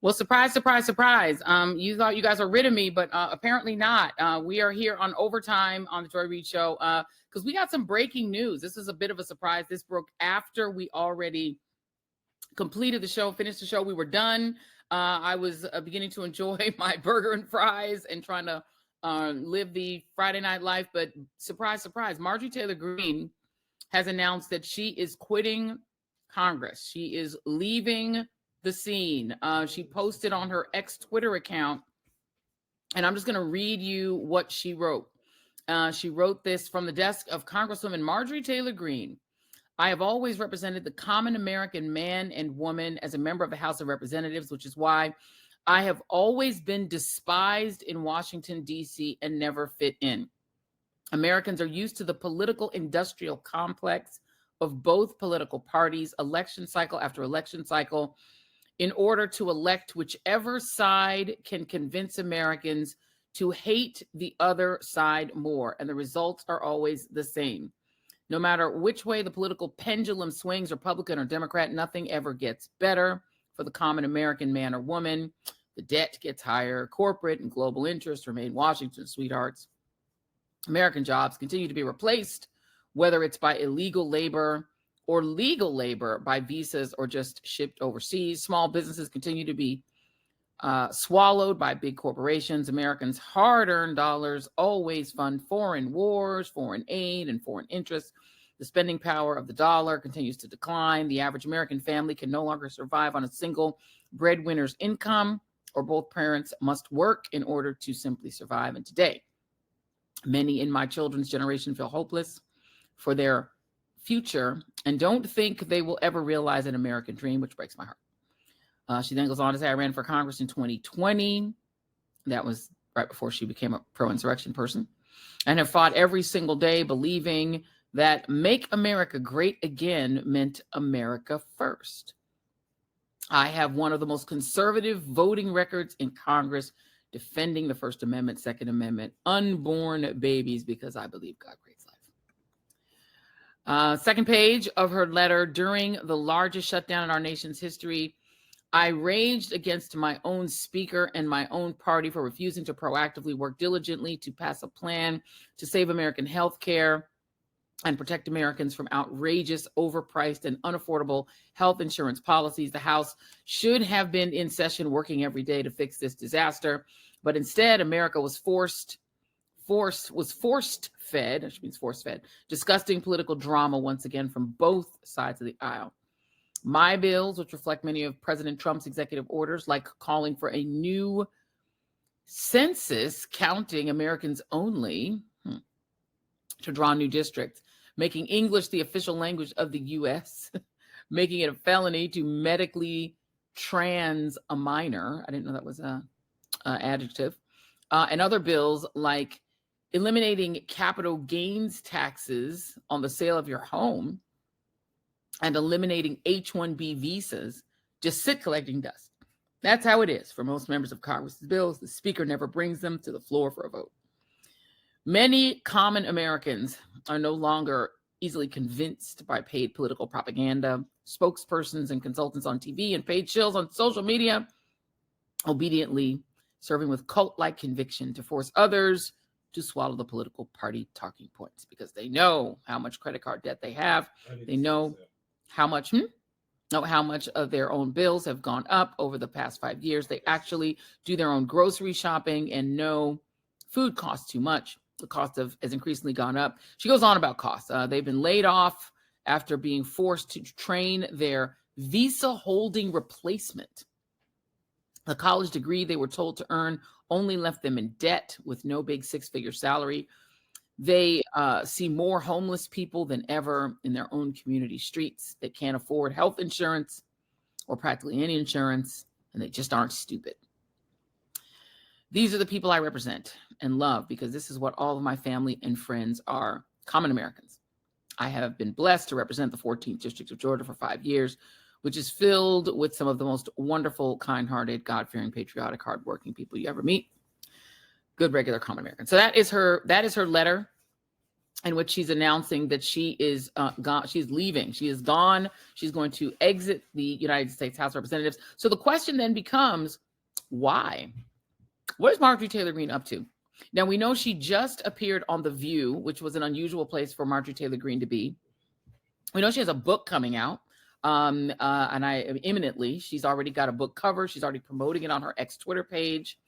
Well, surprise, surprise, surprise. You thought you guys were rid of me, but apparently not. We are here on overtime on the Joy Reid Show because we got some breaking news. This is a bit of a surprise. This broke after we already completed the show, finished the show. We were done. I was beginning to enjoy my burger and fries and trying to live the Friday night life. But surprise, surprise, Marjorie Taylor Greene has announced that she is quitting Congress. She is leaving the scene. She posted on her ex Twitter account, and I'm just going to read you what she wrote. She wrote this: from the desk of Congresswoman Marjorie Taylor Greene. I have always represented the common American man and woman as a member of the House of Representatives, which is why I have always been despised in Washington, D.C. and never fit in. Americans are used to the political industrial complex of both political parties, election cycle after election cycle, in order to elect whichever side can convince Americans to hate the other side more. And the results are always the same. No matter which way the political pendulum swings, Republican or Democrat, nothing ever gets better for the common American man or woman. The debt gets higher. Corporate and global interests remain Washington's sweethearts. American jobs continue to be replaced, whether it's by illegal labor or legal labor, by visas or just shipped overseas. Small businesses continue to be swallowed by big corporations. Americans' hard-earned dollars always fund foreign wars, foreign aid, and foreign interests. The spending power of the dollar continues to decline. The average American family can no longer survive on a single breadwinner's income, or both parents must work in order to simply survive. And today, many in my children's generation feel hopeless for their future and don't think they will ever realize an American dream, which breaks my heart. She then goes on to say, I ran for Congress in 2020. That was right before she became a pro-insurrection person, and have fought every single day believing that make America great again meant America first. I have one of the most conservative voting records in Congress, defending the First Amendment, Second Amendment, unborn babies, because I believe God creates life. Second page of her letter: during the largest shutdown in our nation's history, I raged against my own speaker and my own party for refusing to proactively work diligently to pass a plan to save American health care and protect Americans from outrageous, overpriced, and unaffordable health insurance policies. The House should have been in session working every day to fix this disaster, but instead, America was force fed, which means force fed, disgusting political drama once again from both sides of the aisle. My bills, which reflect many of President Trump's executive orders, like calling for a new census counting Americans only to draw new districts, making English the official language of the U.S., making it a felony to medically trans a minor. I didn't know that was an adjective. And other bills like eliminating capital gains taxes on the sale of your home and eliminating H-1B visas just sit collecting dust. That's how it is for most members of Congress's bills. The speaker never brings them to the floor for a vote. Many common Americans are no longer easily convinced by paid political propaganda, spokespersons and consultants on TV, and paid shills on social media, obediently serving with cult-like conviction to force others to swallow the political party talking points, because they know how much credit card debt they have. They know how much of their own bills have gone up over the past 5 years. They actually do their own grocery shopping and know food costs too much. The cost has increasingly gone up. She goes on about costs. They've been laid off after being forced to train their visa holding replacement. The college degree they were told to earn only left them in debt with no big six-figure salary. They see more homeless people than ever in their own community streets. They can't afford health insurance or practically any insurance, and they just aren't stupid. These are the people I represent and love, because this is what all of my family and friends are, common Americans. I have been blessed to represent the 14th District of Georgia for 5 years, which is filled with some of the most wonderful, kind-hearted, God-fearing, patriotic, hardworking people you ever meet. Good, regular, common Americans. So that is her letter. in which she's announcing that she is gone. She's leaving. She is gone. She's going to exit the United States House of Representatives. So the question then becomes, why? What is Marjorie Taylor Greene up to? Now, we know she just appeared on The View, which was an unusual place for Marjorie Taylor Greene to be. We know she has a book coming out, and imminently. She's already got a book cover. She's already promoting it on her ex Twitter page.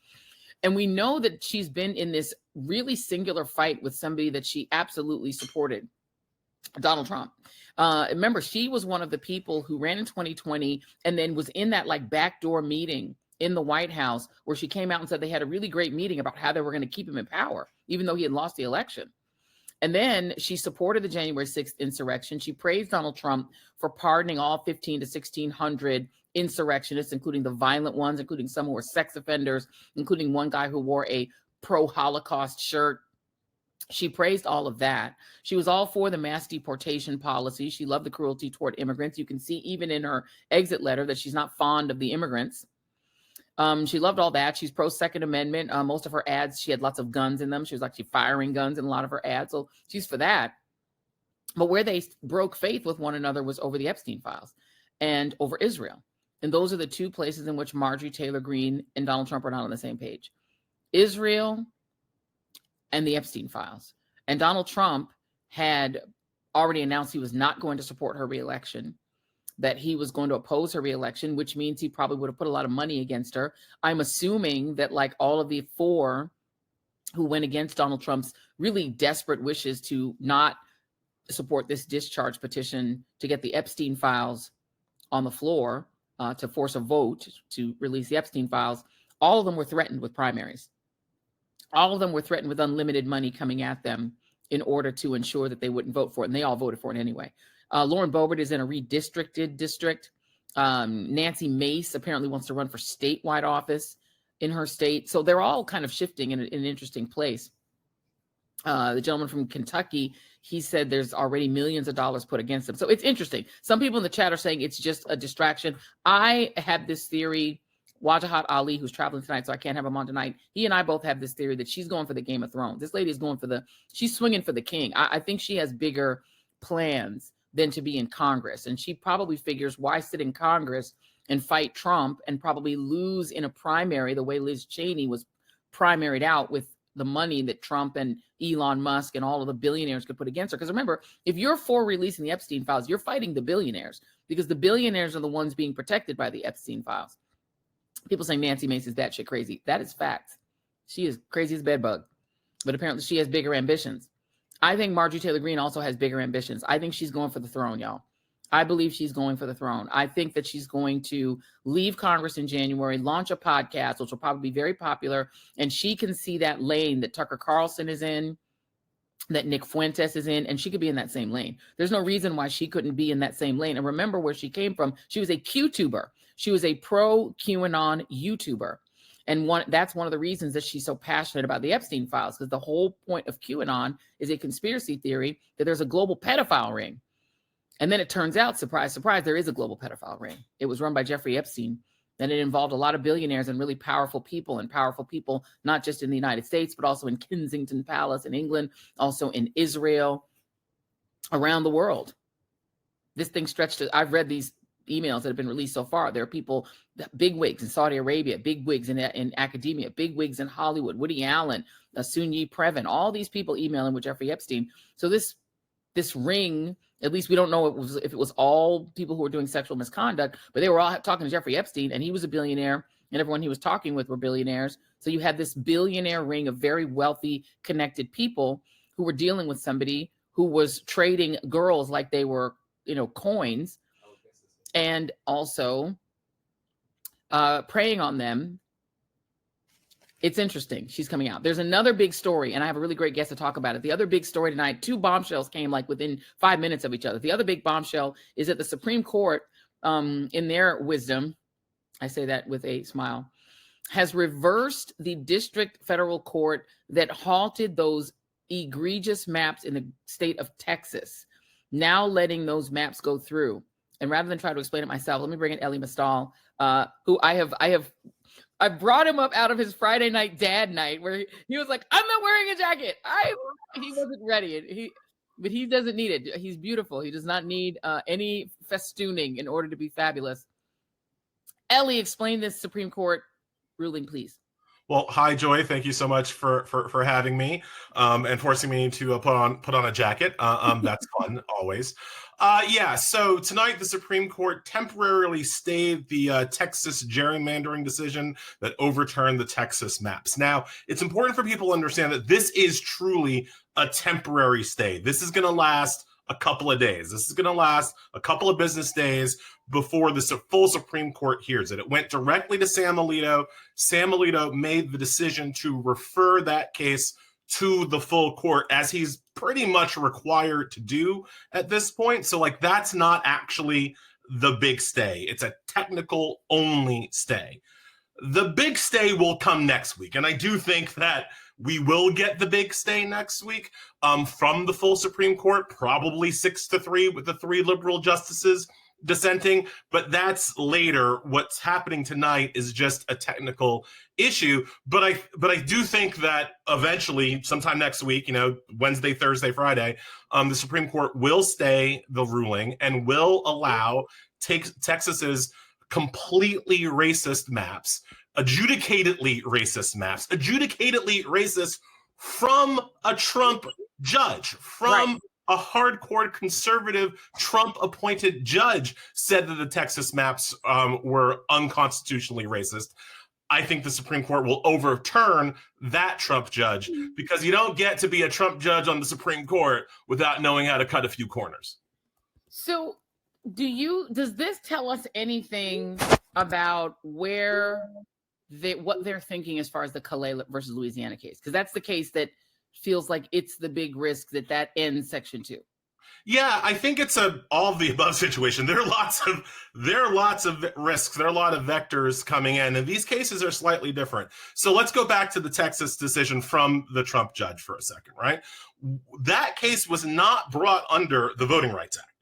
And we know that she's been in this really singular fight with somebody that she absolutely supported, Donald Trump. Remember, she was one of the people who ran in 2020 and then was in that like backdoor meeting in the White House where she came out and said they had a really great meeting about how they were going to keep him in power, even though he had lost the election. And then she supported the January 6th insurrection. She praised Donald Trump for pardoning all 15 to 1,600 insurrectionists, including the violent ones, including some who were sex offenders, including one guy who wore a pro-Holocaust shirt. She praised all of that. She was all for the mass deportation policy. She loved the cruelty toward immigrants. You can see even in her exit letter that she's not fond of the immigrants. She loved all that. She's pro Second Amendment. Most of her ads, she had lots of guns in them. She was actually firing guns in a lot of her ads. So she's for that. But where they broke faith with one another was over the Epstein files and over Israel. And those are the two places in which Marjorie Taylor Greene and Donald Trump are not on the same page. Israel and the Epstein files. And Donald Trump had already announced he was not going to support her reelection, that he was going to oppose her reelection, which means he probably would have put a lot of money against her. I'm assuming that like all of the four who went against Donald Trump's really desperate wishes to not support this discharge petition to get the Epstein files on the floor, to force a vote to release the Epstein files, all of them were threatened with primaries. All of them were threatened with unlimited money coming at them in order to ensure that they wouldn't vote for it. And they all voted for it anyway. Lauren Boebert is in a redistricted district. Nancy Mace apparently wants to run for statewide office in her state. So they're all kind of shifting in an interesting place. The gentleman from Kentucky, he said there's already millions of dollars put against them. So it's interesting. Some people in the chat are saying it's just a distraction. I have this theory. Wajahat Ali, who's traveling tonight, so I can't have him on tonight. He and I both have this theory that she's going for the Game of Thrones. This lady is going for she's swinging for the king. I think she has bigger plans than to be in Congress. And she probably figures, why sit in Congress and fight Trump and probably lose in a primary the way Liz Cheney was primaried out with the money that Trump and Elon Musk and all of the billionaires could put against her. Because remember, if you're for releasing the Epstein files, you're fighting the billionaires, because the billionaires are the ones being protected by the Epstein files. People saying Nancy Mace is batshit crazy. That is fact. She is crazy as a bedbug. But apparently she has bigger ambitions. I think Marjorie Taylor Greene also has bigger ambitions. I think she's going for the throne, y'all. I believe she's going for the throne. I think that she's going to leave Congress in January, launch a podcast, which will probably be very popular. And she can see that lane that Tucker Carlson is in, that Nick Fuentes is in, and she could be in that same lane. There's no reason why she couldn't be in that same lane. And remember where she came from. She was a Q-tuber. She was a pro-QAnon YouTuber. And that's one of the reasons that she's so passionate about the Epstein files, because the whole point of QAnon is a conspiracy theory that there's a global pedophile ring. And then it turns out, surprise, surprise, there is a global pedophile ring. It was run by Jeffrey Epstein, and it involved a lot of billionaires and really powerful people, not just in the United States, but also in Kensington Palace in England, also in Israel, around the world. This thing stretched to, I've read these emails that have been released so far. There are people, big wigs in Saudi Arabia, big wigs in academia, big wigs in Hollywood, Woody Allen, Sunyi Previn, all these people emailing with Jeffrey Epstein. So this ring, at least we don't know if it was all people who were doing sexual misconduct, but they were all talking to Jeffrey Epstein, and he was a billionaire, and everyone he was talking with were billionaires. So you had this billionaire ring of very wealthy, connected people who were dealing with somebody who was trading girls like they were, coins, and also preying on them. It's interesting. She's coming out. There's another big story, and I have a really great guest to talk about it. The other big story tonight, two bombshells came like within 5 minutes of each other. The other big bombshell is that the Supreme Court, in their wisdom, I say that with a smile, has reversed the district federal court that halted those egregious maps in the state of Texas, now letting those maps go through. And rather than try to explain it myself, let me bring in Elie Mystal, who I have I brought him up out of his Friday night dad night where he was like, I'm not wearing a jacket. He wasn't ready. But he doesn't need it. He's beautiful. He does not need any festooning in order to be fabulous. Elie, explain this Supreme Court ruling, please. Well, hi, Joy. Thank you so much for having me and forcing me to put on a jacket. That's fun, always. So tonight the Supreme Court temporarily stayed the Texas gerrymandering decision that overturned the Texas maps. Now, it's important for people to understand that this is truly a temporary stay. This is going to last a couple of days. This is going to last a couple of business days before the full Supreme Court hears it. It went directly to Sam Alito. Sam Alito made the decision to refer that case to the full court, as he's pretty much required to do at this point. So, that's not actually the big stay. It's a technical only stay. The big stay will come next week. And I do think that we will get the big stay next week from the full Supreme Court, probably 6-3 with the 3 liberal justices dissenting, but that's later. What's happening tonight is just a technical issue. But I do think that eventually, sometime next week, Wednesday, Thursday, Friday, the Supreme Court will stay the ruling and will allow Texas's completely racist maps, adjudicatedly racist from a Trump judge, from a hardcore conservative Trump-appointed judge, said that the Texas maps were unconstitutionally racist. I think the Supreme Court will overturn that Trump judge, because you don't get to be a Trump judge on the Supreme Court without knowing how to cut a few corners. So does this tell us anything about what they're thinking as far as the Calais versus Louisiana case? Because that's the case that feels like it's the big risk that ends Section 2. Yeah, I think it's a all of the above situation. There are lots of risks. There are a lot of vectors coming in, and these cases are slightly different. So let's go back to the Texas decision from the Trump judge for a second, right? That case was not brought under the Voting Rights Act.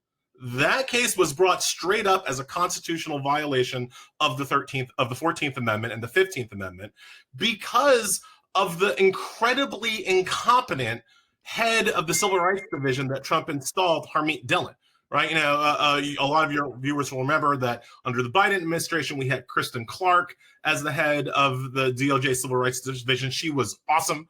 That case was brought straight up as a constitutional violation of the 14th Amendment and the 15th Amendment, because of the incredibly incompetent head of the Civil Rights Division that Trump installed, Harmeet Dillon. Right? A lot of your viewers will remember that under the Biden administration, we had Kristen Clark as the head of the DOJ Civil Rights Division. She was awesome.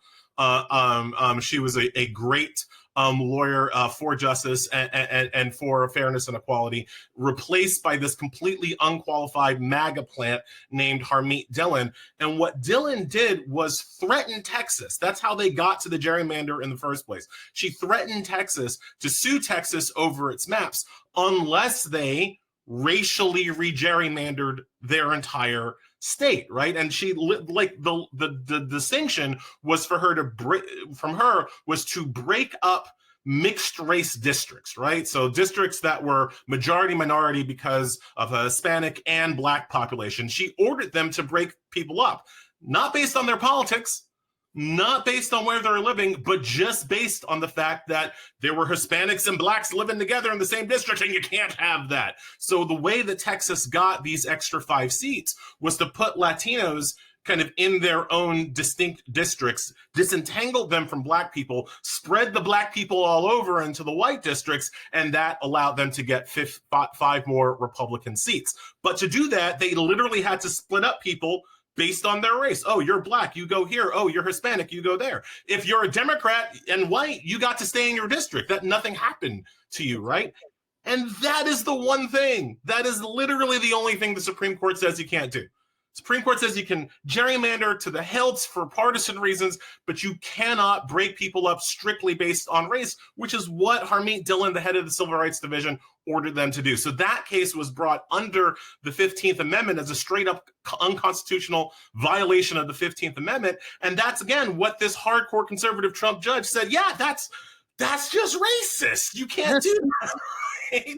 She was a great lawyer for justice and for fairness and equality, replaced by this completely unqualified MAGA plant named Harmeet Dillon. And what Dillon did was threaten Texas. That's how they got to the gerrymander in the first place. She threatened Texas to sue Texas over its maps unless they racially regerrymandered their entire state, right? And she the distinction was for her to break up mixed race districts, right? So districts that were majority minority because of a Hispanic and Black population. She ordered them to break people up, not based on their politics, not based on where they're living, but just based on the fact that there were Hispanics and Blacks living together in the same district, and you can't have that. So the way that Texas got these extra 5 seats was to put Latinos kind of in their own distinct districts, disentangled them from Black people, spread the Black people all over into the white districts, and that allowed them to get 5 more Republican seats. But to do that, they literally had to split up people based on their race. Oh, you're Black, you go here. Oh, you're Hispanic, you go there. If you're a Democrat and white, you got to stay in your district. That nothing happened to you, right? And that is the one thing. That is literally the only thing the Supreme Court says you can't do. Supreme Court says you can gerrymander to the hilts for partisan reasons, but you cannot break people up strictly based on race, which is what Harmeet Dillon, the head of the Civil Rights Division, ordered them to do. So that case was brought under the 15th Amendment as a straight up unconstitutional violation of the 15th Amendment. And that's, again, what this hardcore conservative Trump judge said. Yeah, that's just racist. You can't do that. Right?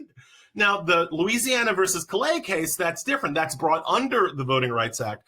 Now, the Louisiana versus Calais case, that's different. That's brought under the Voting Rights Act.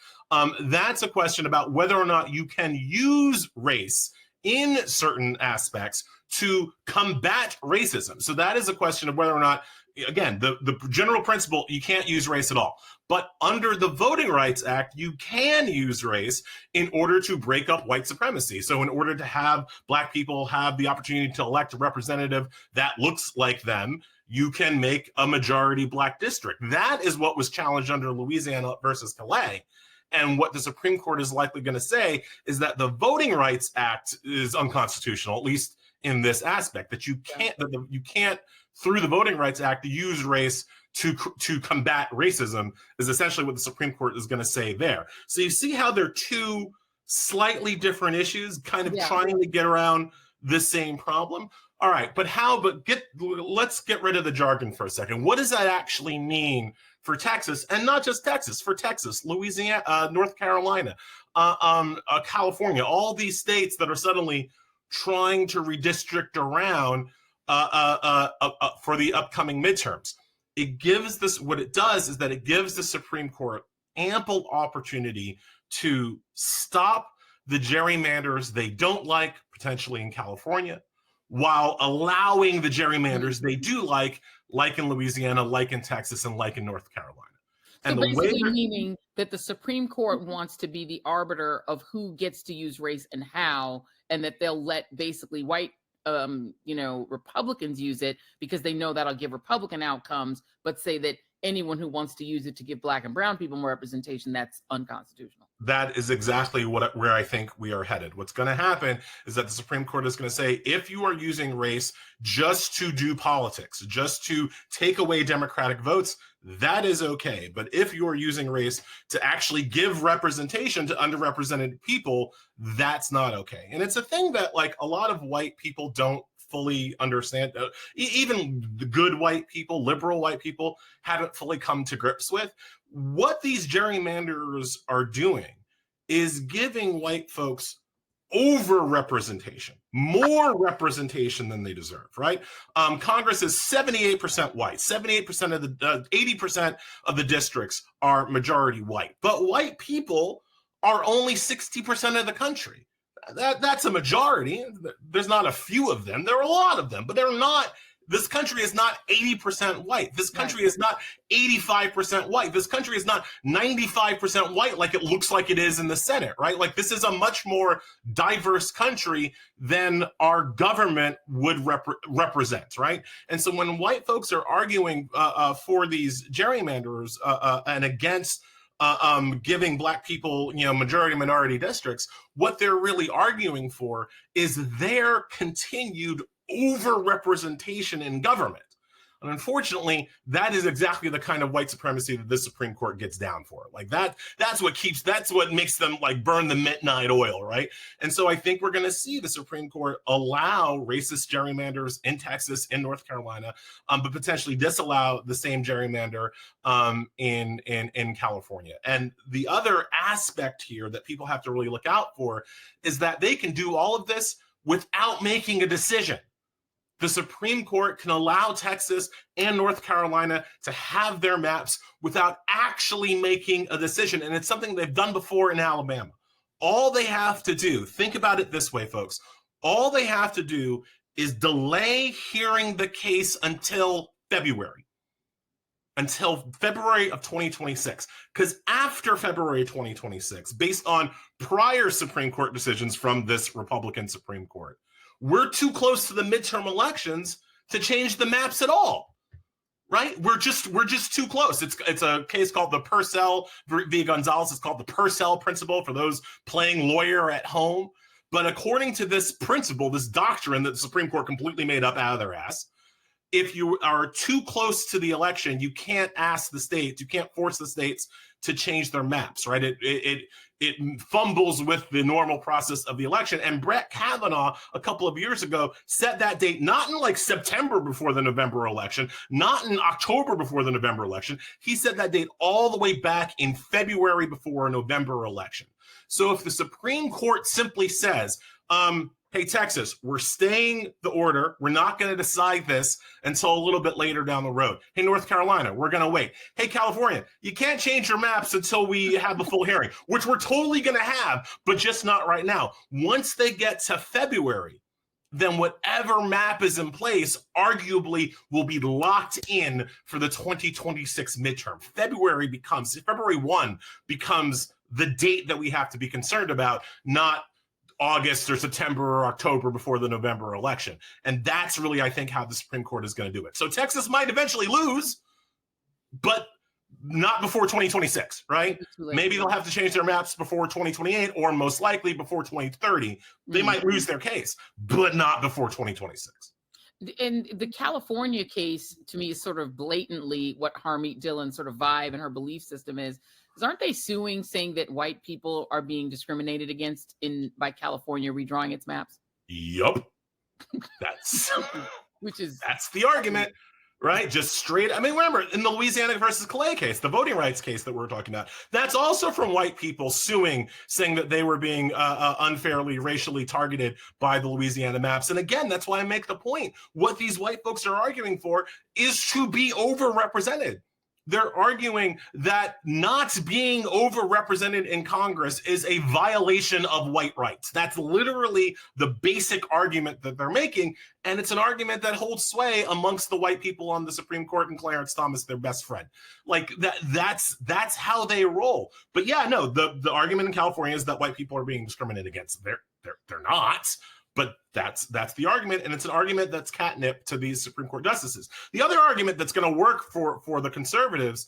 That's a question about whether or not you can use race in certain aspects to combat racism. So that is a question of whether or not again, the general principle, you can't use race at all. But under the Voting Rights Act, you can use race in order to break up white supremacy. So in order to have Black people have the opportunity to elect a representative that looks like them, you can make a majority Black district. That is what was challenged under Louisiana versus Calais. And what the Supreme Court is likely going to say is that the Voting Rights Act is unconstitutional, at least in this aspect, that you can't through the Voting Rights Act use race to combat racism, is essentially what the Supreme Court is going to say there. So you see how they're two slightly different issues, kind of trying to get around the same problem. All right, but let's get rid of the jargon for a second. What does that actually mean for Texas, and not just Texas, for Texas, Louisiana, North Carolina, California, all these states that are suddenly trying to redistrict around for the upcoming midterms? What it does is that it gives the Supreme Court ample opportunity to stop the gerrymanders they don't like, potentially in California, while allowing the gerrymanders they do like in Louisiana, like in Texas, and like in North Carolina. So basically meaning that the Supreme Court wants to be the arbiter of who gets to use race and how, and that they'll let basically white Republicans use it because they know that'll give Republican outcomes, but say that anyone who wants to use it to give Black and brown people more representation, that's unconstitutional. That is exactly where I think we are headed. What's going to happen is that the Supreme Court is going to say, if you are using race just to do politics, just to take away Democratic votes, that is okay. But if you are using race to actually give representation to underrepresented people, that's not okay. And it's a thing that like a lot of white people don't fully understand. Even the good white people, liberal white people, haven't fully come to grips with. What these gerrymanders are doing is giving white folks over-representation, more representation than they deserve, right? Congress is 78% white. 78% of the 80% of the districts are majority white, but white people are only 60% of the country. That's a majority. There's not a few of them. There are a lot of them, but they're not. This country is not 80% white. This country is not 85% white. This country is not 95% white like it looks like it is in the Senate, right? Like this is a much more diverse country than our government would represent, right? And so when white folks are arguing for these gerrymanders and against giving Black people, majority minority districts, what they're really arguing for is their continued over-representation in government. And unfortunately, that is exactly the kind of white supremacy that the Supreme Court gets down for. Like that's what makes them like burn the midnight oil, right? And so I think we're going to see the Supreme Court allow racist gerrymanders in Texas, in North Carolina, but potentially disallow the same gerrymander in California. And the other aspect here that people have to really look out for is that they can do all of this without making a decision. The Supreme Court can allow Texas and North Carolina to have their maps without actually making a decision. And it's something they've done before in Alabama. All they have to do, think about it this way, folks, all they have to do is delay hearing the case until February of 2026. Because after February 2026, based on prior Supreme Court decisions from this Republican Supreme Court, we're too close to the midterm elections to change the maps at all, right? We're just too close. It's a case called the Purcell v. Gonzalez. It's called the Purcell principle for those playing lawyer at home. But according to this principle, this doctrine that the Supreme Court completely made up out of their ass, if you are too close to the election, you can't ask the states, you can't force the states to change their maps, right? It fumbles with the normal process of the election. And Brett Kavanaugh, a couple of years ago, set that date not in like September before the November election, not in October before the November election. He set that date all the way back in February before a November election. So if the Supreme Court simply says, hey, Texas, we're staying the order. We're not going to decide this until a little bit later down the road. Hey, North Carolina, we're going to wait. Hey, California, you can't change your maps until we have the full hearing, which we're totally going to have, but just not right now. Once they get to February, then whatever map is in place arguably will be locked in for the 2026 midterm. February 1 becomes the date that we have to be concerned about, not August or September or October before the November election. And that's really, I think, how the Supreme Court is going to do it. So Texas might eventually lose, but not before 2026, right? Maybe they'll have to change their maps before 2028, or most likely before 2030. They might lose their case, but not before 2026. And the California case, to me, is sort of blatantly what Harmeet Dillon's sort of vibe and her belief system is. Because aren't they suing, saying that white people are being discriminated against by California redrawing its maps? Yup. That's the argument. Right? Just straight. I mean, remember, in the Louisiana versus Clay case, the voting rights case that we're talking about, that's also from white people suing, saying that they were being unfairly racially targeted by the Louisiana maps. And again, that's why I make the point. What these white folks are arguing for is to be overrepresented. They're arguing that not being overrepresented in Congress is a violation of white rights. That's literally the basic argument that they're making. And it's an argument that holds sway amongst the white people on the Supreme Court, and Clarence Thomas, their best friend. Like that's how they roll. But yeah, no, the argument in California is that white people are being discriminated against. They're not. But that's the argument, and it's an argument that's catnip to these Supreme Court justices. The other argument that's going to work for the conservatives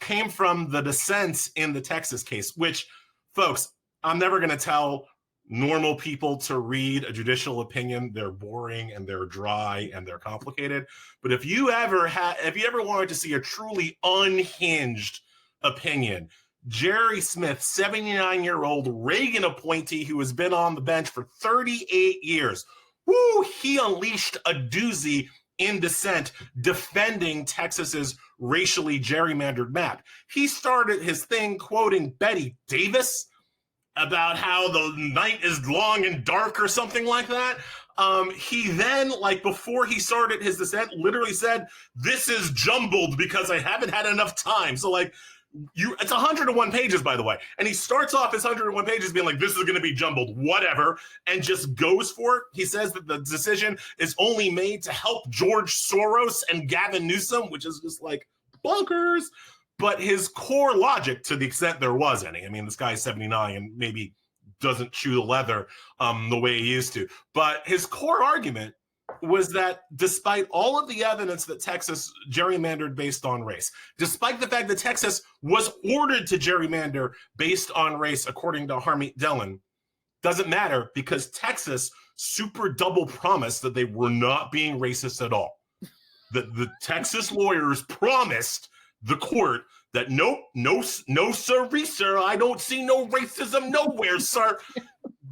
came from the dissent in the Texas case, which, folks, I'm never going to tell normal people to read a judicial opinion. They're boring and they're dry and they're complicated. But if you ever wanted to see a truly unhinged opinion, Jerry Smith, 79-year-old Reagan appointee who has been on the bench for 38 years. Woo, he unleashed a doozy in dissent defending Texas's racially gerrymandered map. He started his thing quoting Betty Davis about how the night is long and dark or something like that. He then, like before he started his dissent, literally said, "This is jumbled because I haven't had enough time." So like, it's 101 pages, by the way. And he starts off his 101 pages being like, this is going to be jumbled, whatever, and just goes for it. He says that the decision is only made to help George Soros and Gavin Newsom, which is just like bonkers. But his core logic, to the extent there was any, I mean, this guy's 79 and maybe doesn't chew the leather the way he used to. But his core argument was that despite all of the evidence that Texas gerrymandered based on race, despite the fact that Texas was ordered to gerrymander based on race, according to Harmeet Dillon, doesn't matter because Texas super double promised that they were not being racist at all. The Texas lawyers promised the court that no, sir, I don't see no racism nowhere, sir.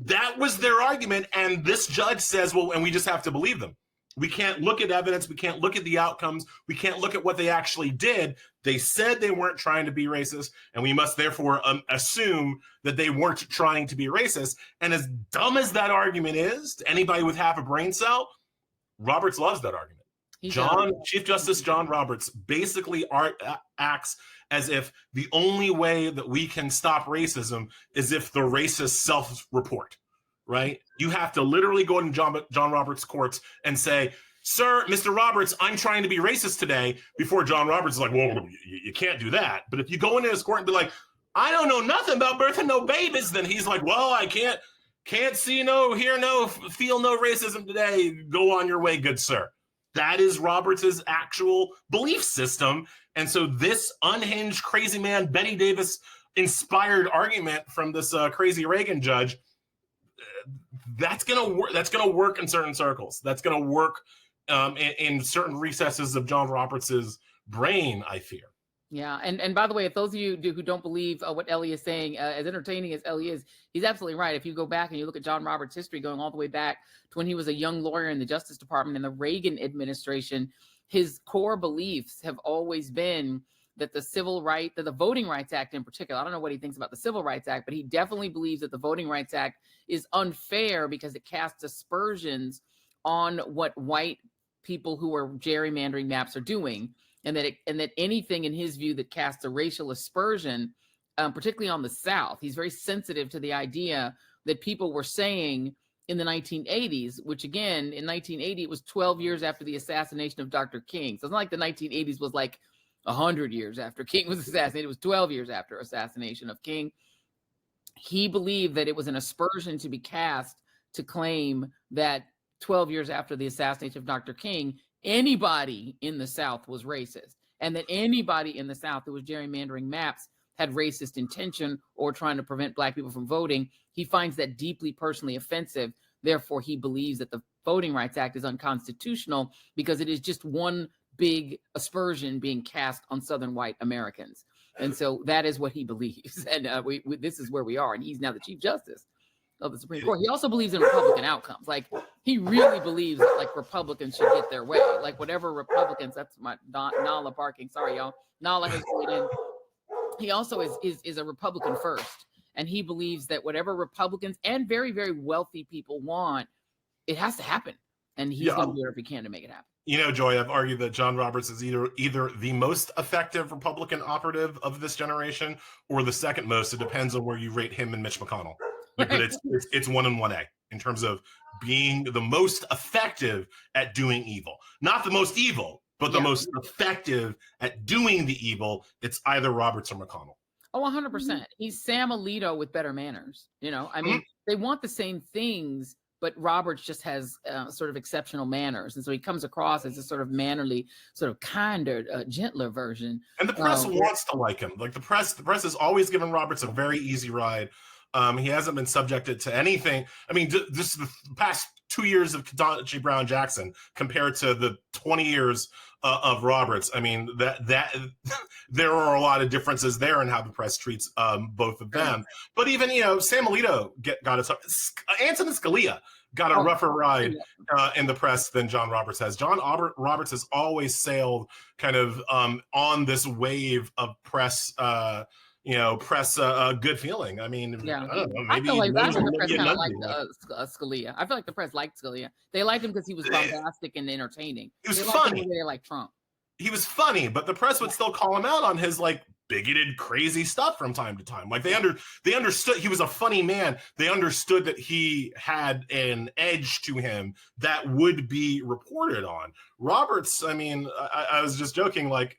That was their argument, and this judge says, well, and we just have to believe them. We can't look at evidence. We can't look at the outcomes. We can't look at what they actually did. They said they weren't trying to be racist, and we must therefore assume that they weren't trying to be racist. And as dumb as that argument is, to anybody with half a brain cell, Roberts loves that argument. Chief Justice John Roberts basically acts as if the only way that we can stop racism is if the racists self-report, right? You have to literally go into John Roberts' courts and say, sir, Mr. Roberts, I'm trying to be racist today, before John Roberts is like, well, you can't do that. But if you go into his court and be like, I don't know nothing about birthing no babies, then he's like, well, I can't see no, hear no, feel no racism today. Go on your way, good sir. That is Roberts' actual belief system. And so this unhinged, crazy man, Betty Davis inspired argument from this crazy Reagan judge, that's gonna work. That's gonna work in certain circles. That's gonna work in certain recesses of John Roberts's brain, I fear. Yeah, and by the way, if those of you who don't believe what Elie is saying, as entertaining as Elie is, he's absolutely right. If you go back and you look at John Roberts' history, going all the way back to when he was a young lawyer in the Justice Department in the Reagan administration, his core beliefs have always been that the Voting Rights Act in particular, I don't know what he thinks about the Civil Rights Act, but he definitely believes that the Voting Rights Act is unfair because it casts aspersions on what white people who are gerrymandering maps are doing. And that anything in his view that casts a racial aspersion, particularly on the South, he's very sensitive to the idea that people were saying in the 1980s, which again, in 1980, it was 12 years after the assassination of Dr. King. So it's not like the 1980s was like 100 years after King was assassinated. It was 12 years after assassination of King. He believed that it was an aspersion to be cast to claim that 12 years after the assassination of Dr. King, anybody in the South was racist, and that anybody in the South who was gerrymandering maps had racist intention or trying to prevent Black people from voting. He finds that deeply personally offensive. Therefore, he believes that the Voting Rights Act is unconstitutional because it is just one big aspersion being cast on Southern white Americans. And so that is what he believes. And this is where we are. And he's now the Chief Justice of the Supreme Court. He also believes in Republican outcomes. Like, he really believes that, like, Republicans should get their way. Like, whatever Republicans, that's my Nala barking. Sorry, y'all. Nala has weighed in. He also is a Republican first. And he believes that whatever Republicans and very, very wealthy people want, it has to happen. And he's going to do whatever he can to make it happen. You know, Joy, I've argued that John Roberts is either the most effective Republican operative of this generation or the second most. It depends on where you rate him and Mitch McConnell. But it's 1 and 1A in terms of being the most effective at doing evil. Not the most evil, but the most effective at doing the evil. It's either Roberts or McConnell. Oh, 100%. He's Sam Alito with better manners. You know, I mean, they want the same things, but Roberts just has sort of exceptional manners. And so he comes across as a sort of mannerly, sort of kinder, gentler version. And the press wants to like him. Like the press has always given Roberts a very easy ride. He hasn't been subjected to anything. I mean, just the past 2 years of Ketanji Brown Jackson compared to the 20 years of Roberts. I mean, that there are a lot of differences there in how the press treats both of them. But even, you know, Sam Alito got us. Antonin Scalia got a rougher ride in the press than John Roberts has. Roberts has always sailed kind of on this wave of press. Press good feeling. I mean, I don't know. Maybe I think the press kind of liked Scalia. I feel like the press liked Scalia. They liked him because he was bombastic and entertaining. He was funny. They like Trump. He was funny, but the press would still call him out on his like bigoted, crazy stuff from time to time. Like they understood he was a funny man. They understood that he had an edge to him that would be reported on. Roberts, I mean, I was just joking, like,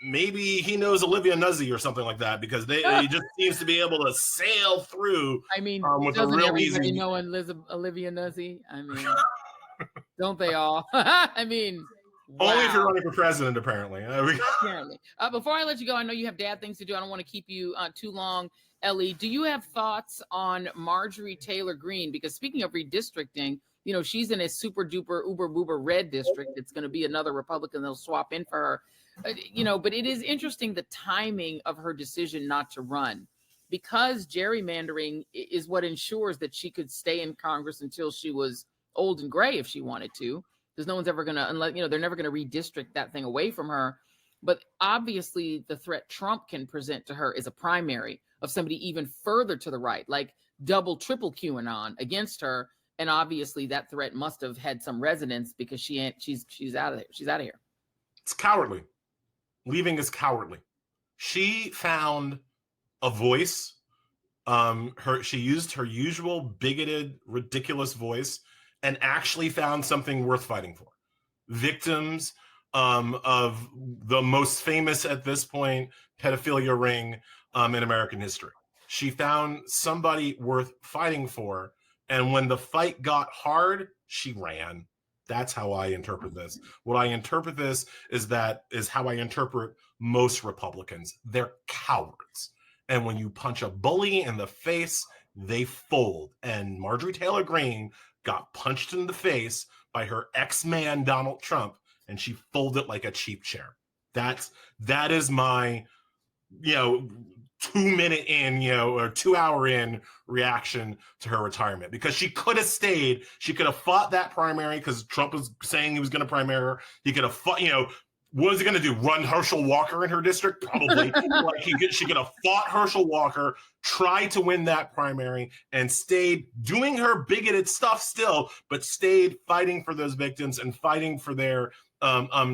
maybe he knows Olivia Nuzzi or something like that because he just seems to be able to sail through. I mean, with doesn't a real everybody easy. know Olivia Nuzzi? I mean, don't they all? I mean, wow. Only if you're running for president, apparently. Apparently. Before I let you go, I know you have dad things to do. I don't want to keep you too long. Elie, do you have thoughts on Marjorie Taylor Greene? Because speaking of redistricting, you know, she's in a super duper uber boober red district. It's going to be another Republican that'll swap in for her. But it is interesting the timing of her decision not to run, because gerrymandering is what ensures that she could stay in Congress until she was old and gray if she wanted to, because no one's ever going to, unless, they're never going to redistrict that thing away from her. But obviously the threat Trump can present to her is a primary of somebody even further to the right, like double, triple QAnon against her. And obviously that threat must have had some resonance because she's out of there. She's out of here. It's cowardly. Leaving is cowardly. She found a voice. She used her usual bigoted, ridiculous voice and actually found something worth fighting for. Victims of the most famous at this point pedophilia ring in American history. She found somebody worth fighting for. And when the fight got hard, she ran. That's how I interpret this. What I interpret this is how I interpret most Republicans. They're cowards. And when you punch a bully in the face, they fold. And Marjorie Taylor Greene got punched in the face by her ex-man, Donald Trump, and she folded like a cheap chair. That is my, 2 minute in, or 2 hour in reaction to her retirement, because she could have stayed. She could have fought that primary because Trump was saying he was going to primary her. He could have fought, what was he going to do? Run Herschel Walker in her district? Probably. She could have fought Herschel Walker, tried to win that primary, and stayed doing her bigoted stuff still, but stayed fighting for those victims and fighting for their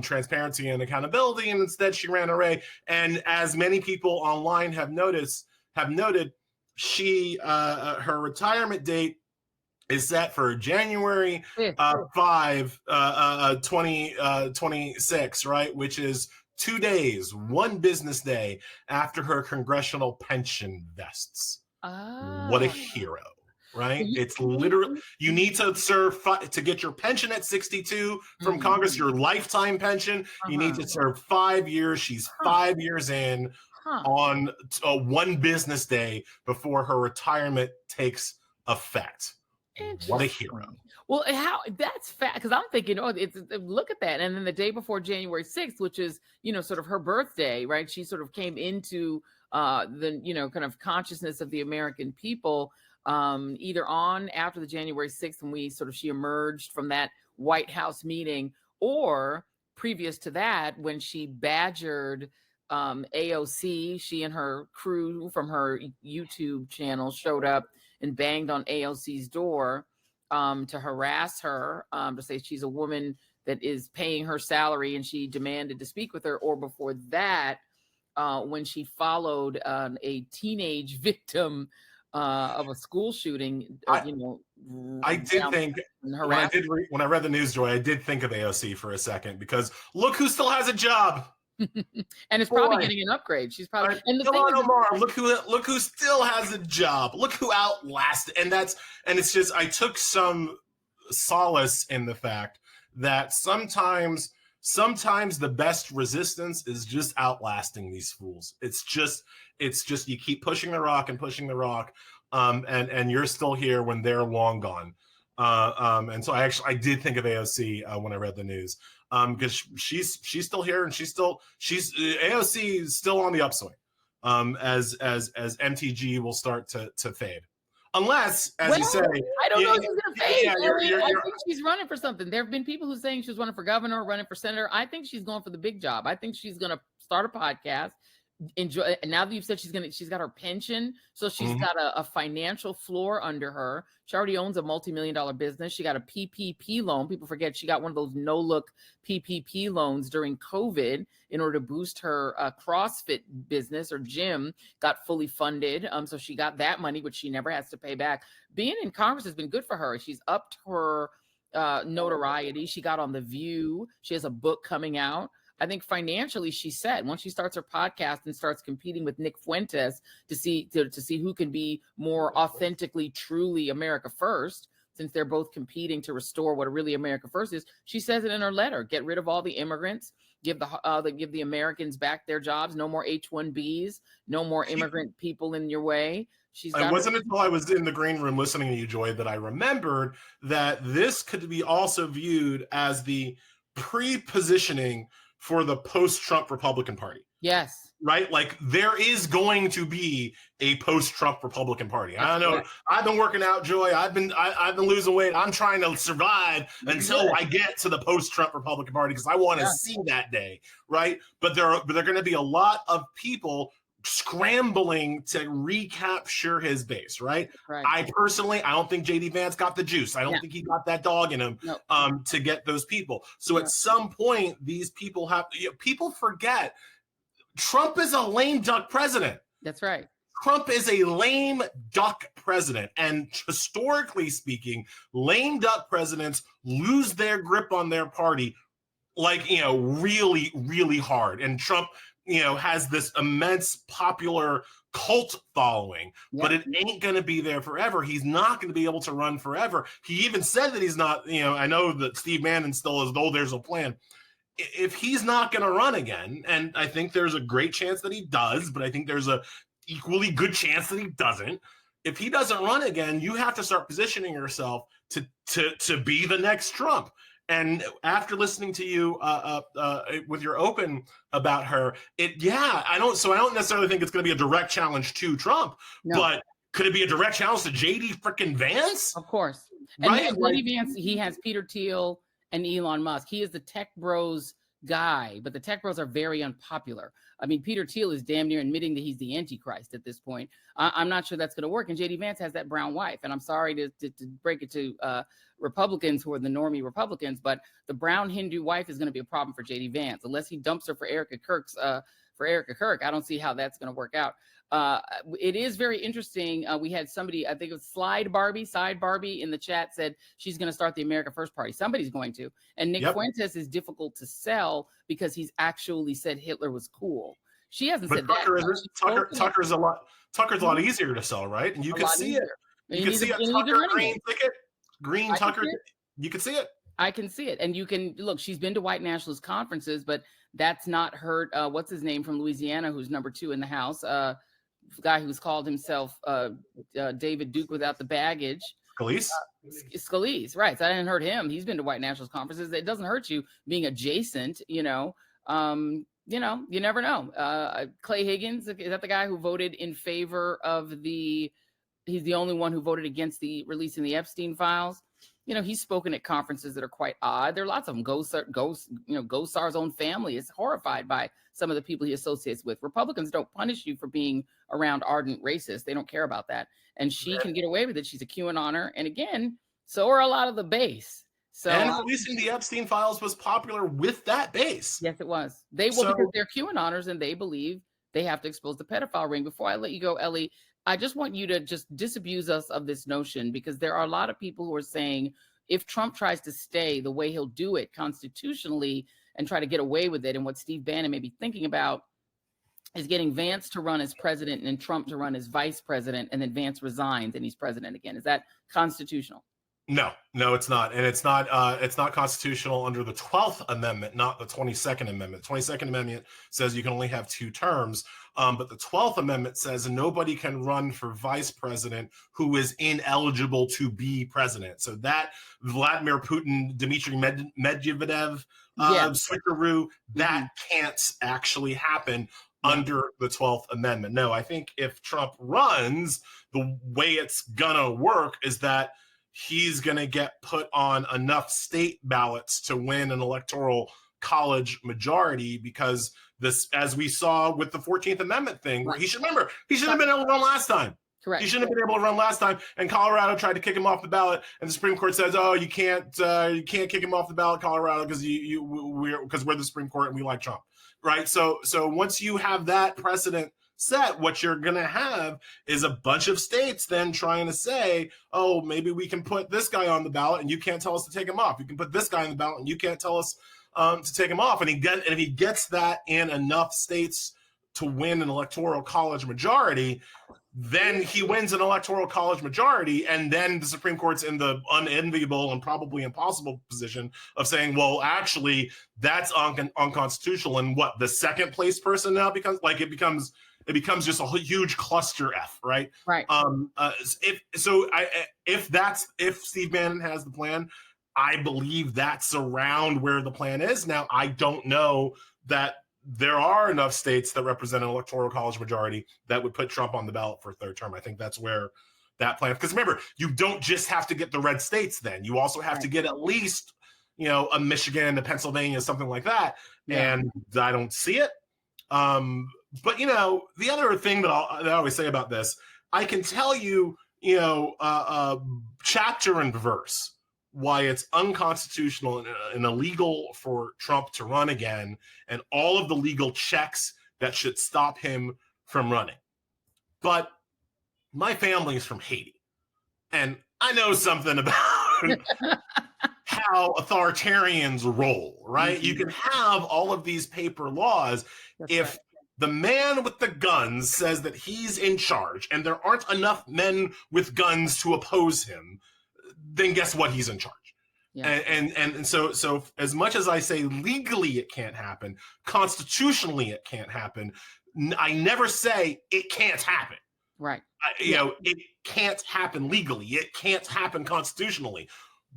transparency and accountability. And instead, she ran away. And as many people online have noted, she her retirement date is set for January 5, 2026, right? Which is 2 days, one business day after her congressional pension vests. What a hero. Right? It's literally, you need to serve to get your pension at 62 from Congress, your lifetime pension. You need to serve 5 years. She's 5 years in on one business day before her retirement takes effect. What a hero. Well, how that's fat, because I'm thinking, oh, it's look at that. And then the day before January 6th, which is, sort of her birthday, right? She sort of came into the, kind of consciousness of the American people, either on after the January 6th when she emerged from that White House meeting, or previous to that when she badgered AOC. She and her crew from her YouTube channel showed up and banged on AOC's door to harass her, to say she's a woman that is paying her salary and she demanded to speak with her. Or before that, when she followed a teenage victim of a school shooting, I did think when I read the news, Joy, I did think of AOC for a second, because look who still has a job. And it's probably getting an upgrade. She's probably Omar, look who still has a job. Look who outlasted. And it's just, I took some solace in the fact that sometimes the best resistance is just outlasting these fools. It's just you keep pushing the rock and pushing the rock, and you're still here when they're long gone. And so I did think of AOC when I read the news, because she's still here, and AOC is still on the upswing, as MTG will start to fade. Unless, as you say, I don't know if she's going to fade. I think she's running for something. There have been people who are saying she's running for governor, running for senator. I think she's going for the big job. I think she's going to start a podcast. Enjoy. And now that you've said she's got her pension, so she's got a financial floor under her. She already owns a multi-million-dollar business. She got a PPP loan. People forget she got one of those no-look PPP loans during COVID in order to boost her CrossFit business or gym. Got fully funded, so she got that money, which she never has to pay back. Being in Congress has been good for her. She's upped her notoriety. She got on The View. She has a book coming out. I think financially, she said, once she starts her podcast and starts competing with Nick Fuentes to see who can be more authentically, truly America first, since they're both competing to restore what really America first is. She says it in her letter: get rid of all the immigrants, give the Americans back their jobs, no more H-1Bs, no more immigrant people in your way. It wasn't until I was in the green room listening to you, Joy, that I remembered that this could be also viewed as the pre-positioning for the post-Trump Republican Party. Yes. Right? Like, there is going to be a post-Trump Republican Party. I know. I've been working out, Joy. I've been losing weight. I'm trying to survive until I get to the post-Trump Republican Party, because I want to see that day, right? But there are going to be a lot of people scrambling to recapture his base, right? I don't think JD Vance got the juice. I don't think he got that dog in him to get those people. So at some point, these people people forget Trump is a lame duck president. That's right. Trump is a lame duck president. And historically speaking, lame duck presidents lose their grip on their party really, really hard. And Trump has this immense popular cult following, but it ain't going to be there forever. He's not going to be able to run forever. He even said that he's not, I know that Steve Bannon still is, though there's a plan. If he's not going to run again, and I think there's a great chance that he does, but I think there's a equally good chance that he doesn't. If he doesn't run again, you have to start positioning yourself to be the next Trump. And after listening to you with your open about her, I don't necessarily think it's going to be a direct challenge to Trump, but could it be a direct challenge to JD freaking Vance? Of course. Right? And JD Vance, he has Peter Thiel and Elon Musk. He is the tech bros guy, but the tech bros are very unpopular. I mean, Peter Thiel is damn near admitting that he's the Antichrist at this point. I'm not sure that's going to work. And JD Vance has that brown wife. And I'm sorry to break it to Republicans who are the normie Republicans, but the brown Hindu wife is going to be a problem for JD Vance unless he dumps her for Erica Kirk. I don't see how that's going to work out. It is very interesting. We had somebody, I think it was Side Barbie in the chat said she's going to start the America First Party. Somebody's going to. And Nick Fuentes is difficult to sell because he's actually said Hitler was cool. She hasn't said Tucker that. Tucker's a lot easier to sell, right? And you can see it. You can see a Tucker Green ticket. Green Tucker. You can see it. I can see it. And you can look, she's been to white nationalist conferences, but that's not hurt. What's his name from Louisiana, who's number 2 in the House? The guy who's called himself David Duke without the baggage. Scalise, right. So I didn't hurt him. He's been to white nationalist conferences. It doesn't hurt you being adjacent, you know. You never know. Clay Higgins, is that the guy who voted in favor of he's the only one who voted against the releasing the Epstein files? You know, he's spoken at conferences that are quite odd. There are lots of them. Gosar's own family is horrified by some of the people he associates with. Republicans don't punish you for being around ardent racists. They don't care about that. And she can get away with it. She's a QAnoner. And again, so are a lot of the base. So, and releasing the Epstein files was popular with that base. Yes, it was. Because they're QAnoners and they believe they have to expose the pedophile ring. Before I let you go, Elie, I just want you to just disabuse us of this notion, because there are a lot of people who are saying if Trump tries to stay, the way he'll do it constitutionally and try to get away with it, and what Steve Bannon may be thinking about is getting Vance to run as president and Trump to run as vice president, and then Vance resigns and he's president again. Is that constitutional? No, it's not. And it's not constitutional under the 12th Amendment, not the 22nd Amendment. The 22nd Amendment says you can only have 2 terms. But the 12th Amendment says nobody can run for vice president who is ineligible to be president. So that Vladimir Putin, Dmitry Medvedev switcheroo, that can't actually happen under the 12th Amendment. No, I think if Trump runs, the way it's gonna work is that he's going to get put on enough state ballots to win an electoral college majority, because this, as we saw with the 14th Amendment thing, where he should have been able to run last time. Correct. He shouldn't have been able to run last time, and Colorado tried to kick him off the ballot, and the Supreme Court says, "Oh, you can't kick him off the ballot, Colorado, because we're the Supreme Court and we like Trump." Right? So once you have that precedent set, what you're going to have is a bunch of states then trying to say, oh, maybe we can put this guy on the ballot and you can't tell us to take him off. You can put this guy on the ballot and you can't tell us to take him off. And if he gets that in enough states to win an electoral college majority, then he wins an electoral college majority, and then the Supreme Court's in the unenviable and probably impossible position of saying, well, actually, that's unconstitutional. And what, the second place person now becomes just a huge cluster F, right? Right. If Steve Bannon has the plan, I believe that's around where the plan is. Now, I don't know that there are enough states that represent an electoral college majority that would put Trump on the ballot for a 3rd term. I think that's where that plan, because remember, you don't just have to get the red states then. You also have to get at least, a Michigan, a Pennsylvania, something like that. Yeah. And I don't see it. But, the other thing that I always say about this, I can tell you, chapter and verse why it's unconstitutional and illegal for Trump to run again, and all of the legal checks that should stop him from running. But my family is from Haiti, and I know something about how authoritarians roll, right? Mm-hmm. You can have all of these paper laws. That's if right. The man with the guns says that he's in charge and there aren't enough men with guns to oppose him, then guess what? He's in charge. Yeah. And so as much as I say legally it can't happen, constitutionally it can't happen, I never say it can't happen. Right. It can't happen legally. It can't happen constitutionally.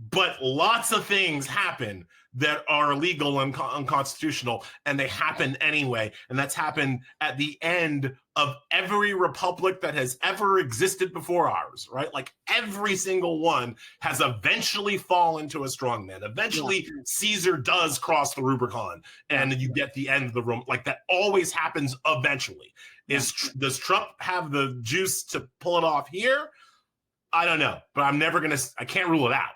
But lots of things happen that are illegal and unconstitutional, and they happen anyway. And that's happened at the end of every republic that has ever existed before ours, right? Like every single one has eventually fallen to a strongman. Eventually, Caesar does cross the Rubicon, and you get the end of the Rome. Like that always happens eventually. Does Trump have the juice to pull it off here? I don't know, but I can't rule it out.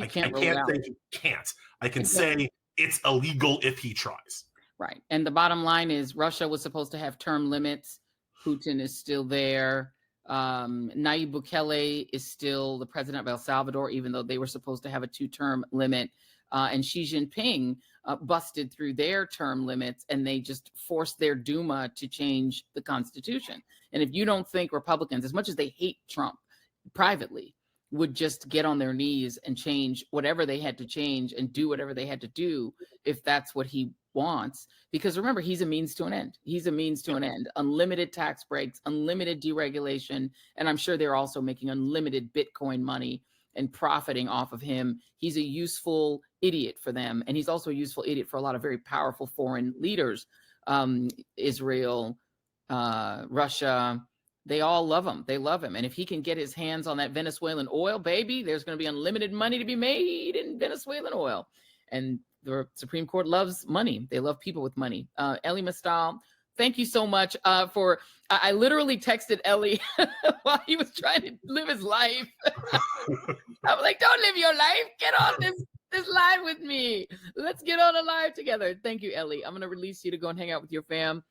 I can't say he can't. I can say it's illegal if he tries. Right. And the bottom line is Russia was supposed to have term limits Putin is still there. Nayib Bukele is still the president of El Salvador, even though they were supposed to have a 2-term limit. And Xi Jinping busted through their term limits, and they just forced their Duma to change the Constitution. And if you don't think Republicans, as much as they hate Trump privately, would just get on their knees and change whatever they had to change and do whatever they had to do if that's what he wants. Because remember, he's a means to an end. He's a means to an end. Unlimited tax breaks, unlimited deregulation, and I'm sure they're also making unlimited Bitcoin money and profiting off of him. He's a useful idiot for them, and he's also a useful idiot for a lot of very powerful foreign leaders. Israel, Russia, they all love him. They love him. And if he can get his hands on that Venezuelan oil, baby, there's going to be unlimited money to be made in Venezuelan oil. And the Supreme Court loves money. They love people with money. Elie Mystal, thank you so much for, I literally texted Elie while he was trying to live his life. I'm like, don't live your life. Get on this live with me. Let's get on a live together. Thank you, Elie. I'm going to release you to go and hang out with your fam.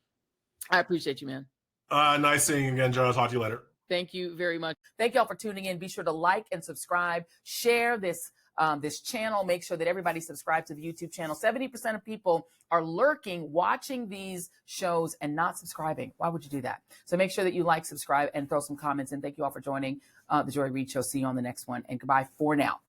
I appreciate you, man. Nice seeing you again, Joe. I'll talk to you later. Thank you very much. Thank y'all for tuning in. Be sure to like and subscribe. Share this channel. Make sure that everybody subscribes to the YouTube channel. 70% of people are lurking, watching these shows and not subscribing. Why would you do that? So make sure that you like, subscribe, and throw some comments in. Thank you all for joining the Joy Reid Show. See you on the next one, and goodbye for now.